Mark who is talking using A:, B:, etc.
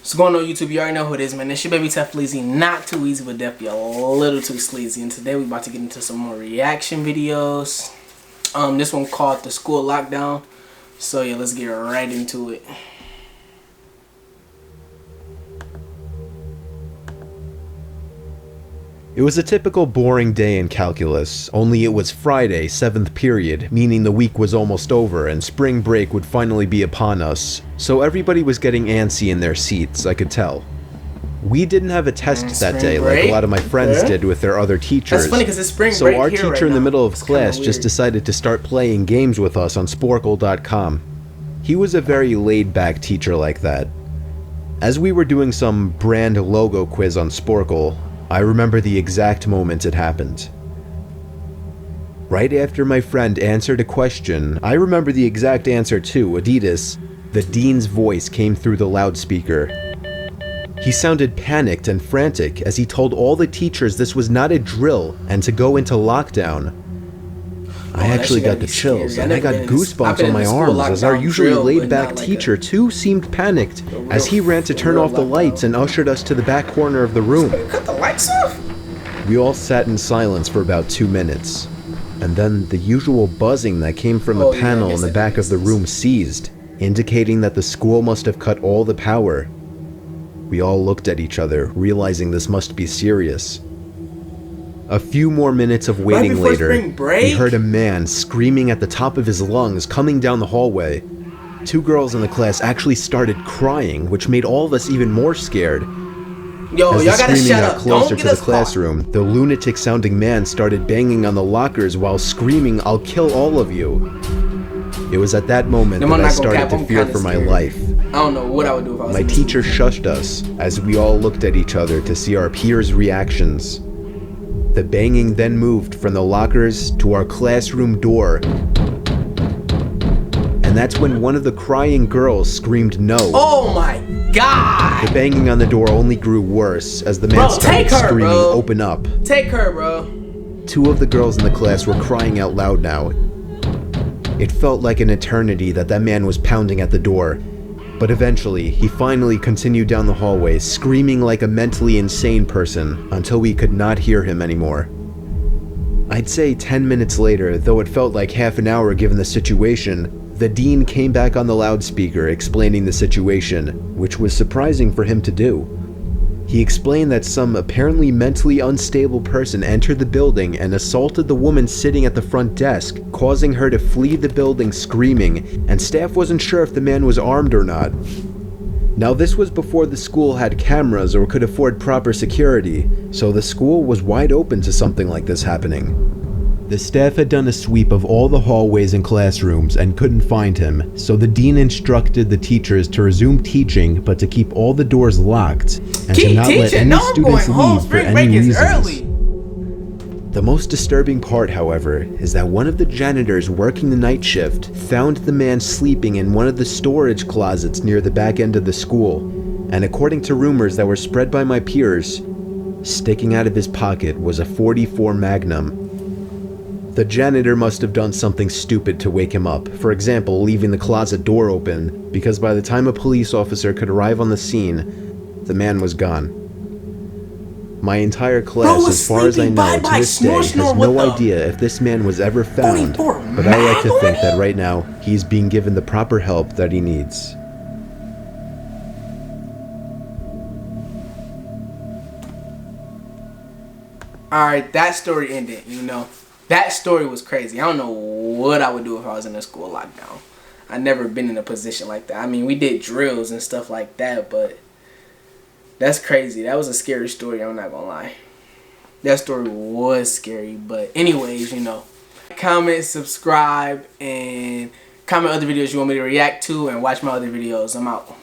A: What's going on YouTube? You already know who it is, man. It's your baby Tough Fleazy. Not too easy, but definitely a little too sleazy. And today we about to get into some more reaction videos. This one called The School Lockdown. So yeah, let's get right into it.
B: It was a typical boring day in calculus, only it was Friday, 7th period, meaning the week was almost over and spring break would finally be upon us, so everybody was getting antsy in their seats, I could tell. We didn't have a test that day like a lot of my friends did with their other teachers.
A: That's funny because it's spring break.
B: So our teacher
A: right
B: in the
A: now.
B: middle of
A: It's
B: class just decided to start playing games with us on Sporkle.com. He was a very laid-back teacher like that. As we were doing some brand logo quiz on Sporkle, I remember the exact moment it happened. Right after my friend answered a question, I remember the exact answer too, Adidas. The dean's voice came through the loudspeaker. He sounded panicked and frantic as he told all the teachers this was not a drill and to go into lockdown. I actually got the chills and I got goosebumps on my arms as our usually laid-back teacher too seemed panicked as he ran to turn off the lights and ushered us to the back corner of the room.
A: Cut the lights off?
B: We all sat in silence for about 2 minutes, and then the usual buzzing that came from a panel in the back of the room ceased, indicating that the school must have cut all the power. We all looked at each other, realizing this must be serious. A few more minutes of waiting later, we heard a man screaming at the top of his lungs coming down the hallway. 2 girls in the class actually started crying, which made all of us even more scared.
A: Yo,
B: as the
A: y'all gotta
B: screaming
A: shut
B: got
A: up.
B: closer to the classroom, the lunatic-sounding man started banging on the lockers while screaming, "I'll kill all of you." It was at that moment that I started to fear for my life.
A: I don't know what I would do if I was
B: My teacher shushed us as we all looked at each other to see our peers' reactions. The banging then moved from the lockers to our classroom door. And that's when one of the crying girls screamed no.
A: Oh my god!
B: The banging on the door only grew worse as the man started screaming, "Open up."
A: Take her, bro.
B: 2 of the girls in the class were crying out loud now. It felt like an eternity that man was pounding at the door. But eventually, he finally continued down the hallway, screaming like a mentally insane person, until we could not hear him anymore. I'd say 10 minutes later, though it felt like half an hour given the situation, the dean came back on the loudspeaker explaining the situation, which was surprising for him to do. He explained that some apparently mentally unstable person entered the building and assaulted the woman sitting at the front desk, causing her to flee the building screaming, and staff wasn't sure if the man was armed or not. Now this was before the school had cameras or could afford proper security, so the school was wide open to something like this happening. The staff had done a sweep of all the hallways and classrooms and couldn't find him, so the dean instructed the teachers to resume teaching but to keep all the doors locked and to not let any students leave for any reasons. The most disturbing part, however, is that one of the janitors working the night shift found the man sleeping in one of the storage closets near the back end of the school, and according to rumors that were spread by my peers, sticking out of his pocket was a .44 Magnum. The janitor must have done something stupid to wake him up, for example, leaving the closet door open, because by the time a police officer could arrive on the scene, the man was gone. My entire class, as far as I know, to this day, has no idea if this man was ever found, but I like to think that right now, he's being given the proper help that he needs.
A: Alright, that story ended, you know. That story was crazy. I don't know what I would do if I was in a school lockdown. I've never been in a position like that. I mean, we did drills and stuff like that, but that's crazy. That was a scary story, I'm not gonna lie. That story was scary, but anyways, you know. Comment, subscribe, and comment other videos you want me to react to, and watch my other videos. I'm out.